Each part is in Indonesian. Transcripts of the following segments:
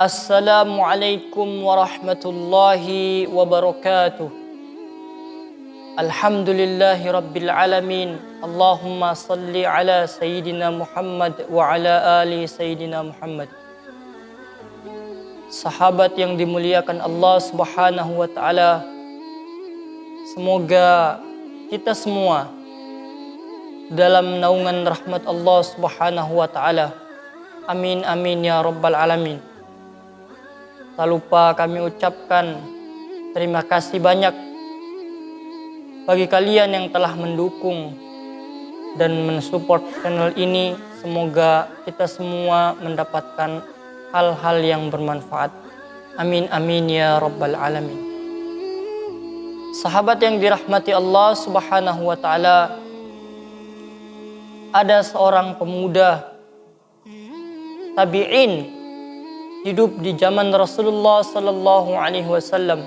Assalamualaikum warahmatullahi wabarakatuh. Alhamdulillahi rabbil alamin. Allahumma salli ala Sayyidina Muhammad wa ala ali Sayyidina Muhammad. Sahabat yang dimuliakan Allah subhanahu wa ta'ala, semoga kita semua dalam naungan rahmat Allah subhanahu wa ta'ala. Amin amin ya rabbal alamin. Tak lupa kami ucapkan terima kasih banyak bagi kalian yang telah mendukung dan mensupport channel ini. Semoga kita semua mendapatkan hal-hal yang bermanfaat. Amin amin ya rabbal alamin. Sahabat yang dirahmati Allah subhanahu wa ta'ala, ada seorang pemuda tabi'in hidup di zaman Rasulullah sallallahu alaihi wasallam.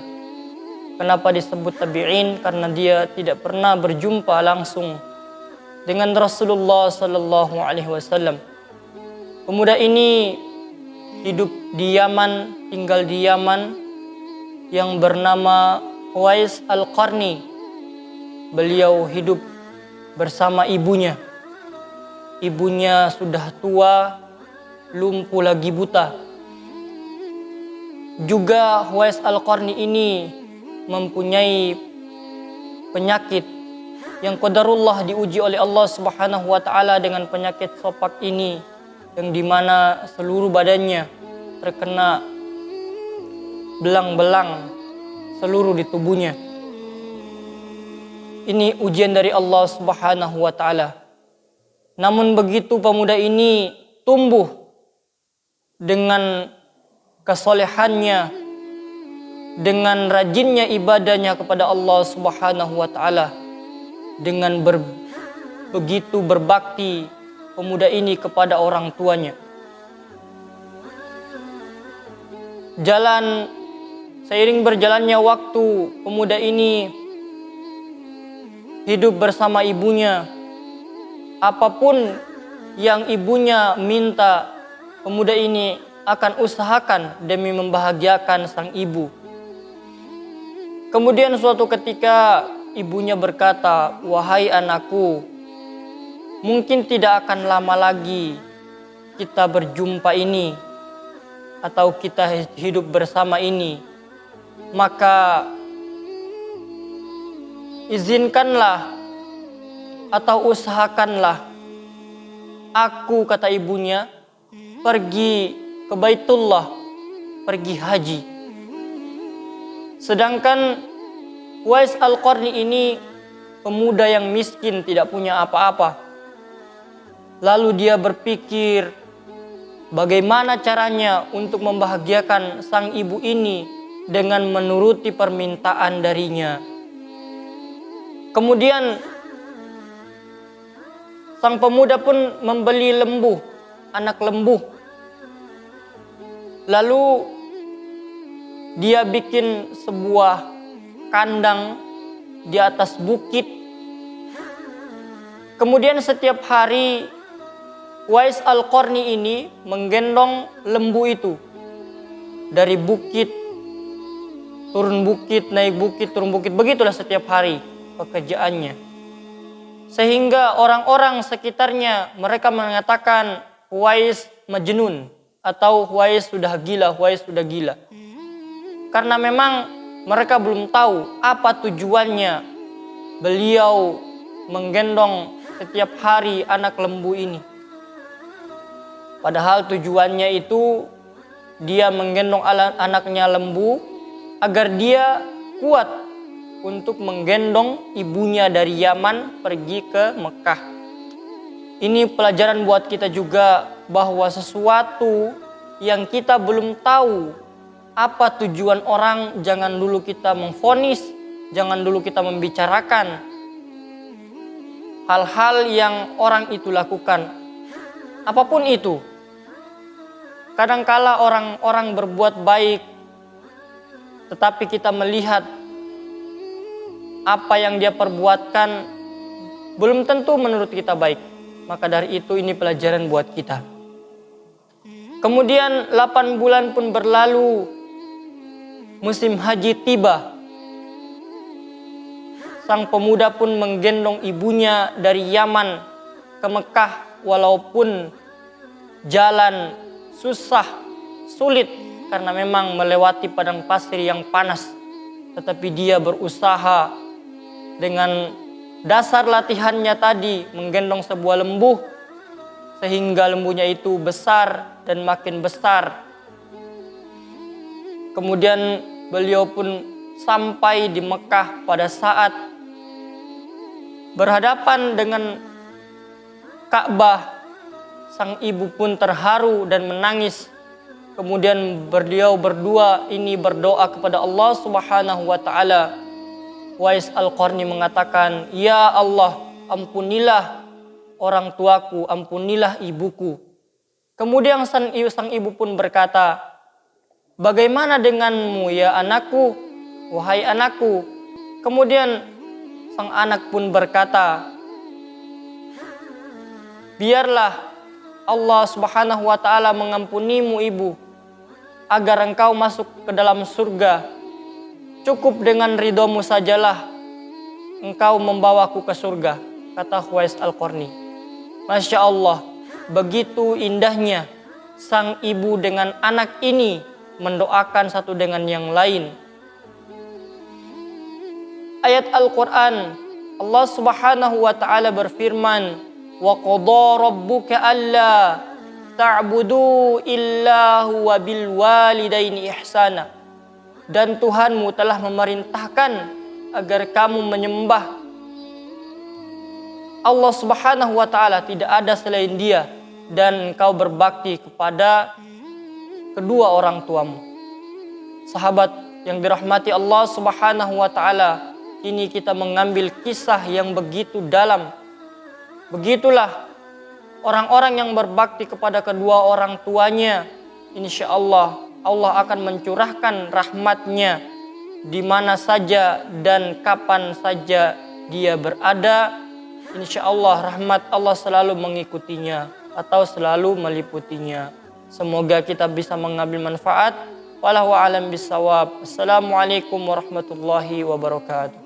Kenapa disebut tabi'in? Karena dia tidak pernah berjumpa langsung dengan Rasulullah sallallahu alaihi wasallam. Pemuda ini hidup di Yaman, tinggal di Yaman, yang bernama Uwais Al-Qarni. Beliau hidup bersama ibunya. Ibunya sudah tua, lumpuh lagi buta. Juga Uwais Al-Qarni ini mempunyai penyakit yang qadarullah diuji oleh Allah subhanahu wa ta'ala dengan penyakit sopak ini, yang dimana seluruh badannya terkena belang-belang seluruh di tubuhnya. Ini ujian dari Allah subhanahu wa ta'ala. Namun begitu pemuda ini tumbuh dengan kesolehannya, dengan rajinnya ibadahnya kepada Allah subhanahu wa ta'ala, dengan begitu berbakti pemuda ini kepada orang tuanya. Seiring berjalannya waktu, pemuda ini hidup bersama ibunya. Apapun yang ibunya minta, pemuda ini akan usahakan demi membahagiakan sang ibu. Kemudian suatu ketika ibunya berkata, "Wahai anakku, mungkin tidak akan lama lagi kita berjumpa ini atau kita hidup bersama ini. Maka izinkanlah atau usahakanlah aku," kata ibunya, "pergi ke Baitullah, pergi haji." Sedangkan Uwais Al-Qarni ini pemuda yang miskin, tidak punya apa-apa. Lalu dia berpikir bagaimana caranya untuk membahagiakan sang ibu ini dengan menuruti permintaan darinya. Kemudian sang pemuda pun membeli lembu, anak lembu. Lalu dia bikin sebuah kandang di atas bukit. Kemudian setiap hari Uwais Al-Qarni ini menggendong lembu itu dari bukit, turun bukit, naik bukit, turun bukit. Begitulah setiap hari pekerjaannya. Sehingga orang-orang sekitarnya mereka mengatakan Uwais majnun, atau Uwais sudah gila, Uwais sudah gila. Karena memang mereka belum tahu apa tujuannya beliau menggendong setiap hari anak lembu ini. Padahal tujuannya itu dia menggendong anaknya lembu agar dia kuat untuk menggendong ibunya dari Yaman pergi ke Mekah. Ini pelajaran buat kita juga, bahwa sesuatu yang kita belum tahu apa tujuan orang, jangan dulu kita memvonis, jangan dulu kita membicarakan hal-hal yang orang itu lakukan. Apapun itu. Kadangkala orang-orang berbuat baik, tetapi kita melihat apa yang dia perbuatkan belum tentu menurut kita baik. Maka dari itu ini pelajaran buat kita. Kemudian 8 bulan pun berlalu, musim haji tiba. Sang pemuda pun menggendong ibunya dari Yaman ke Mekah, walaupun jalan susah, sulit karena memang melewati padang pasir yang panas. Tetapi dia berusaha dengan dasar latihannya tadi, menggendong sebuah lembu, sehingga lembunya itu besar dan makin besar. Kemudian beliau pun sampai di Mekah pada saat berhadapan dengan Ka'bah. Sang ibu pun terharu dan menangis. Kemudian beliau berdua ini berdoa kepada Allah Subhanahu wa taala. Uwais Al-Qarni mengatakan, "Ya Allah, ampunilah orang tuaku, ampunilah ibuku." Kemudian sang ibu pun berkata, "Bagaimana denganmu ya anakku, wahai anakku?" Kemudian sang anak pun berkata, "Biarlah Allah Subhanahu wa taala mengampunimu ibu, agar engkau masuk ke dalam surga. Cukup dengan ridhomu sajalah engkau membawaku ke surga," kata Uwais Al-Qarni. Masya Allah, begitu indahnya sang ibu dengan anak ini mendoakan satu dengan yang lain. Ayat Al-Quran, Allah Subhanahu wa ta'ala berfirman, "Wa qadha rabbuka alla ta'budu illa huwa bil walidaini ihsana." Dan Tuhanmu telah memerintahkan agar kamu menyembah Allah Subhanahu wa ta'ala, tidak ada selain Dia, dan engkau berbakti kepada kedua orang tuamu. Sahabat yang dirahmati Allah Subhanahu wa ta'ala, kini kita mengambil kisah yang begitu dalam. Begitulah orang-orang yang berbakti kepada kedua orang tuanya, insya Allah Allah akan mencurahkan rahmatnya di mana saja dan kapan saja dia berada. Insya Allah rahmat Allah selalu mengikutinya atau selalu meliputinya. Semoga kita bisa mengambil manfaat. Wallahu a'lam bishawab. Assalamualaikum warahmatullahi wabarakatuh.